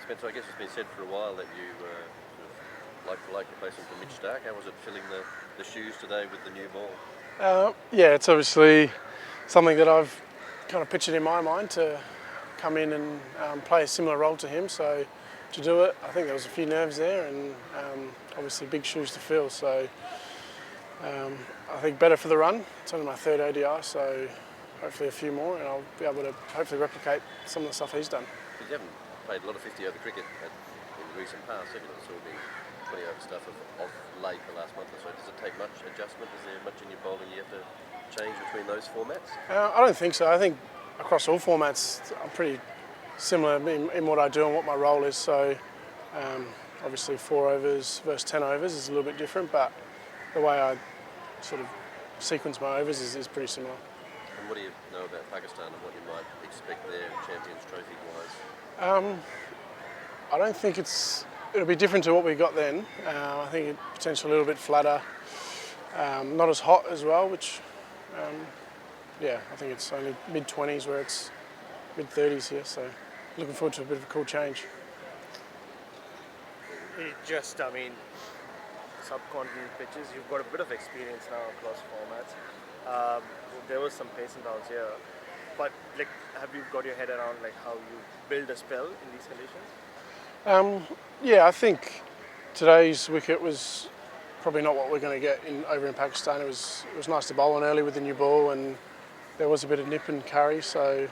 Spencer, I guess it's been said for a while that you sort of like replacement for Mitch Stark. How was it filling the shoes today with the new ball? Yeah, it's obviously something that I've kind of pictured in my mind to come in and play a similar role to him. So to do it, I think there was a few nerves there, and obviously big shoes to fill. So I think better for the run. It's only my third ODI, so hopefully a few more, and I'll be able to hopefully replicate some of the stuff he's done. Because you haven't played a lot of 50-over cricket in recent past, have you? It's all been 20-over stuff of late the last month or so. Does it take much adjustment? Is there much in your bowling you have to change between those formats? I don't think so. I think across all formats I'm pretty similar in what I do and what my role is. So obviously 4 overs versus 10 overs is a little bit different, but the way I sort of sequence my overs is pretty similar. And what do you know about Pakistan and what you might expect there, Champions Trophy wise? I don't think it'll be different to what we got then. I think it potentially a little bit flatter, not as hot as well, which yeah, I think it's only mid-20s where it's mid-30s here, so looking forward to a bit of a cool change. I mean, subcontinent pitches, you've got a bit of experience now across formats. There was some pace and downs here, but like, have you got your head around like how you build a spell in these conditions? Yeah, I think today's wicket was probably not what we're going to get over in Pakistan. It was nice to bowl on early with the new ball, and there was a bit of nip and carry. So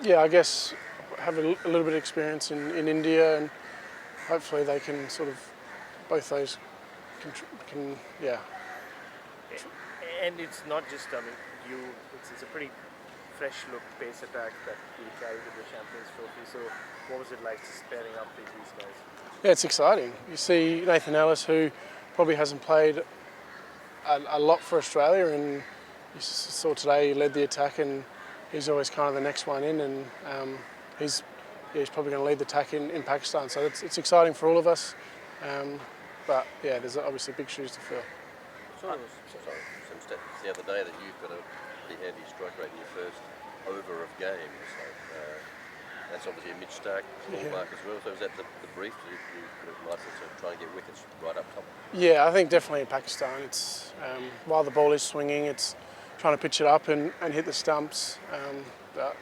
yeah, I guess have a little bit of experience in India, and hopefully they can sort of both those can yeah. And it's not just it's a pretty fresh look pace attack that you carry to the Champions Trophy. So what was it like just pairing up with these guys? Yeah, it's exciting. You see Nathan Ellis, who probably hasn't played a lot for Australia, and you saw today he led the attack, and he's always kind of the next one in, and he's probably going to lead the attack in Pakistan. So it's exciting for all of us. But yeah, there's obviously big shoes to fill. Sorry, some stats the other day that you've got a pretty handy strike rate in your first over of games. That's obviously a Mitch Stark hallmark as well. So is that the brief? You put it nicely to try and get wickets right up top? Yeah, I think definitely in Pakistan. It's while the ball is swinging, it's trying to pitch it up and hit the stumps. But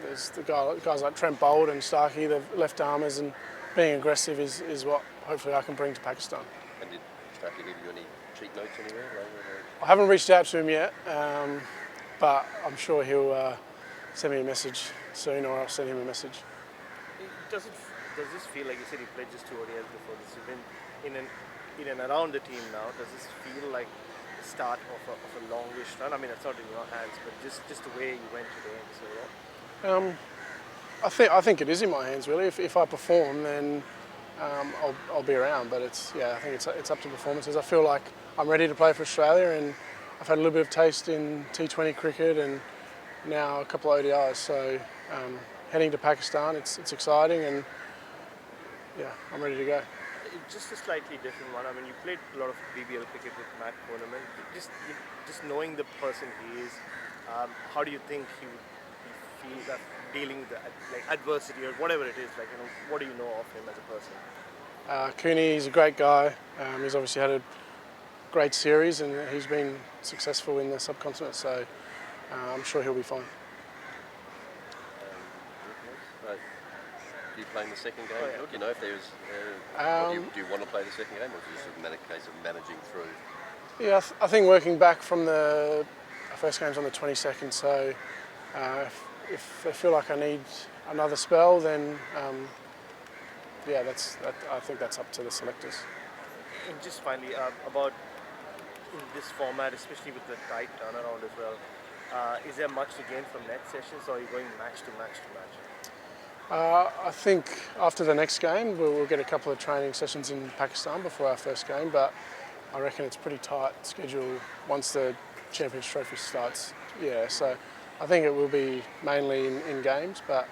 there's the guys like Trent Boult and Starkey, the left armers, and being aggressive is what hopefully I can bring to Pakistan. And did Starkey leave you any cheat notes anywhere? I haven't reached out to him yet, but I'm sure he'll send me a message soon, or I'll send him a message. Does this feel like, you said he played just 2 ODIs before this, you've been in and around the team now, does this feel like the start of a longish run? I mean, it's not in your hands, but just the way you went today and so on. I think it is in my hands really. If I perform, then I'll be around. But I think it's up to performances. I feel like I'm ready to play for Australia, and I've had a little bit of taste in T20 cricket, and now a couple of ODIs. So heading to Pakistan, it's exciting, and yeah, I'm ready to go. Just a slightly different one. I mean, you played a lot of BBL cricket with Matt Coleman. Just knowing the person he is, how do you think he would feel that dealing with adversity or whatever it is? What do you know of him as a person? Cooney, he's a great guy. He's obviously had a great series, and he's been successful in the subcontinent. So I'm sure he'll be fine. Are you playing the second game? Yeah. Do you know if there's... do you want to play the second game, or is it just a case of managing through? Yeah, I think working back from our first game's on the 22nd, so if I feel like I need another spell, then yeah, I think that's up to the selectors. And just finally, about in this format, especially with the tight turnaround as well, is there much to gain from net sessions, or are you going match to match to match? I think after the next game we'll get a couple of training sessions in Pakistan before our first game, but I reckon it's pretty tight schedule once the Champions Trophy starts. Yeah, so I think it will be mainly in games, but